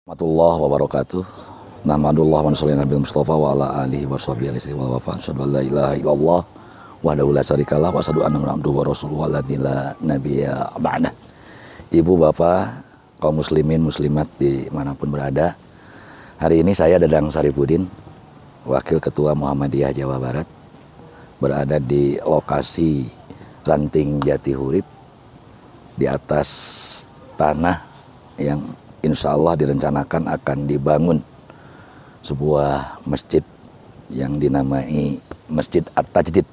Warahmatullahi wabarakatuh. Nahmadullah wa nusalli Nabi Mustafa wa ala alihi wa sahbihi wa wafa. Asyhadu an la ilaha illallah wahdahu la syarikalah wa asyhadu anna Muhammadan abduhu wa rasuluhu la nabiyya ba'dah. Ibu, bapak, kaum muslimin muslimat dimanapun berada. Hari ini saya Dadang Sarifudin, Wakil Ketua Muhammadiyah Jawa Barat, berada di lokasi Ranting Jatihurip di atas tanah yang insya Allah direncanakan akan dibangun sebuah masjid yang dinamai Masjid At-Tajdid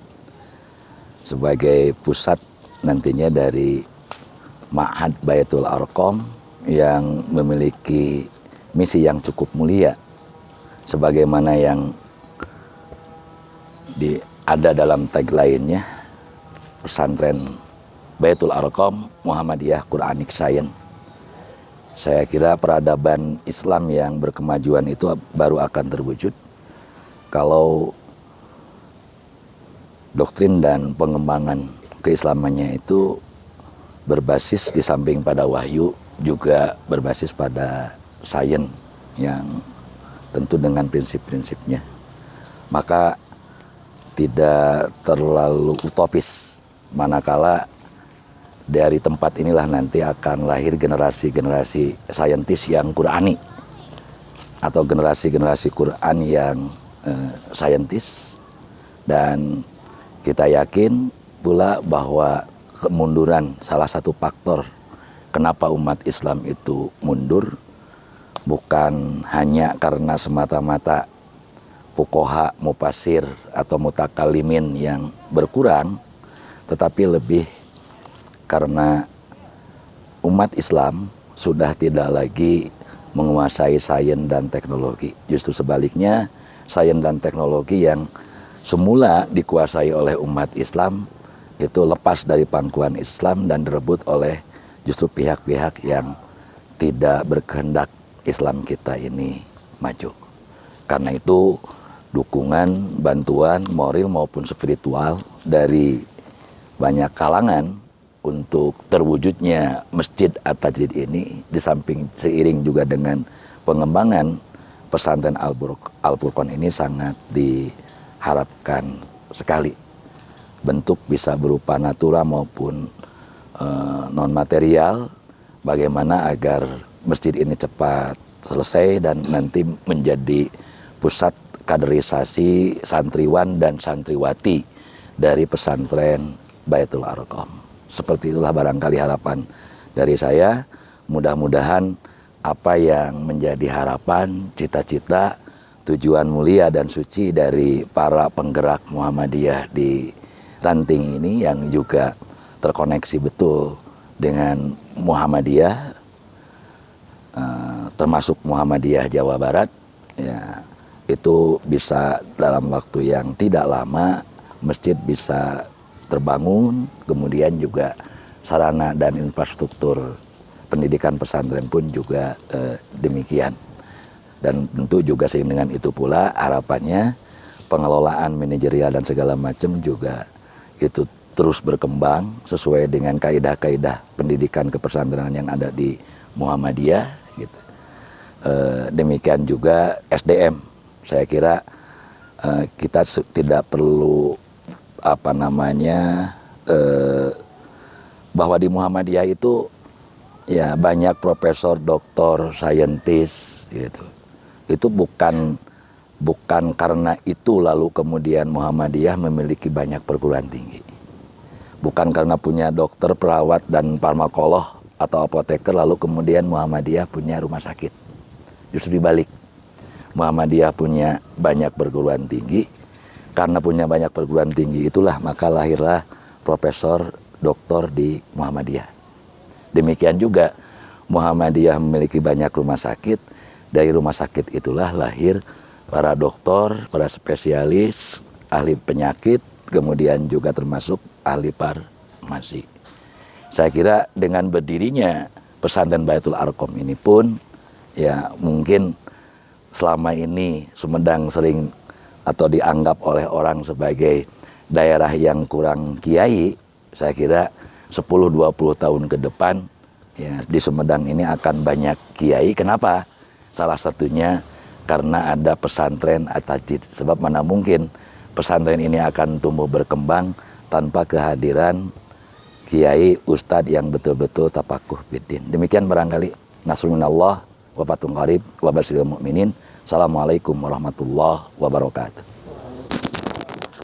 sebagai pusat nantinya dari Ma'had Baitul Arqam yang memiliki misi yang cukup mulia sebagaimana yang ada dalam tagline-nya, pesantren Baitul Arqam Muhammadiyah Quranic Science. Saya kira peradaban Islam yang berkemajuan itu baru akan terwujud kalau doktrin dan pengembangan keislamannya itu berbasis di samping pada wahyu juga berbasis pada sains yang tentu dengan prinsip-prinsipnya. Maka tidak terlalu utopis manakala dari tempat inilah nanti akan lahir generasi-generasi saintis yang Qurani atau generasi-generasi Quran yang saintis. Dan kita yakin pula bahwa kemunduran salah satu faktor kenapa umat Islam itu mundur bukan hanya karena semata-mata fuqaha, mufasir atau mutakalimin yang berkurang, tetapi lebih karena umat Islam sudah tidak lagi menguasai sains dan teknologi. Justru sebaliknya, sains dan teknologi yang semula dikuasai oleh umat Islam itu lepas dari pangkuan Islam dan direbut oleh justru pihak-pihak yang tidak berkehendak Islam kita ini maju. Karena itu dukungan, bantuan moral maupun spiritual dari banyak kalangan untuk terwujudnya Masjid At-Tajdid ini, di samping seiring juga dengan pengembangan pesantren Al-Furqan ini sangat diharapkan sekali. Bentuk bisa berupa natura maupun non material, bagaimana agar masjid ini cepat selesai dan nanti menjadi pusat kaderisasi santriwan dan santriwati dari pesantren Baitul Arqam. Seperti itulah barangkali harapan dari saya. Mudah-mudahan apa yang menjadi harapan, cita-cita, tujuan mulia dan suci dari para penggerak Muhammadiyah di Ranting ini yang juga terkoneksi betul dengan Muhammadiyah, termasuk Muhammadiyah Jawa Barat, ya, itu bisa dalam waktu yang tidak lama masjid bisa terbangun, kemudian juga sarana dan infrastruktur pendidikan pesantren pun juga demikian. Dan tentu juga seiring dengan itu pula harapannya pengelolaan manajerial dan segala macam juga itu terus berkembang sesuai dengan kaidah-kaidah pendidikan kepesantrenan yang ada di Muhammadiyah gitu. Demikian juga SDM. Saya kira kita tidak perlu bahwa di Muhammadiyah itu ya banyak profesor, doktor, saintis gitu. Itu bukan karena itu lalu kemudian Muhammadiyah memiliki banyak perguruan tinggi. Bukan karena punya dokter, perawat dan farmakoloh atau apoteker lalu kemudian Muhammadiyah punya rumah sakit. Justru dibalik. Muhammadiyah punya banyak perguruan tinggi. Karena punya banyak perguruan tinggi itulah maka lahirlah profesor, doktor di Muhammadiyah. Demikian juga Muhammadiyah memiliki banyak rumah sakit. Dari rumah sakit itulah lahir para doktor, para spesialis, ahli penyakit, kemudian juga termasuk ahli farmasi. Saya kira dengan berdirinya pesantren Baitul Arqam ini pun ya mungkin selama ini Sumedang sering atau dianggap oleh orang sebagai daerah yang kurang kiai. Saya kira 10-20 tahun ke depan ya, di Sumedang ini akan banyak kiai. Kenapa? Salah satunya karena ada pesantren At-Tajdid. Sebab mana mungkin pesantren ini akan tumbuh berkembang tanpa kehadiran kiai ustadz yang betul-betul tapakuh fiddin. Demikian barangkali. Nasrun minallah wa fathun qarib wa basyiril mu'minin. Assalamualaikum warahmatullahi wabarakatuh.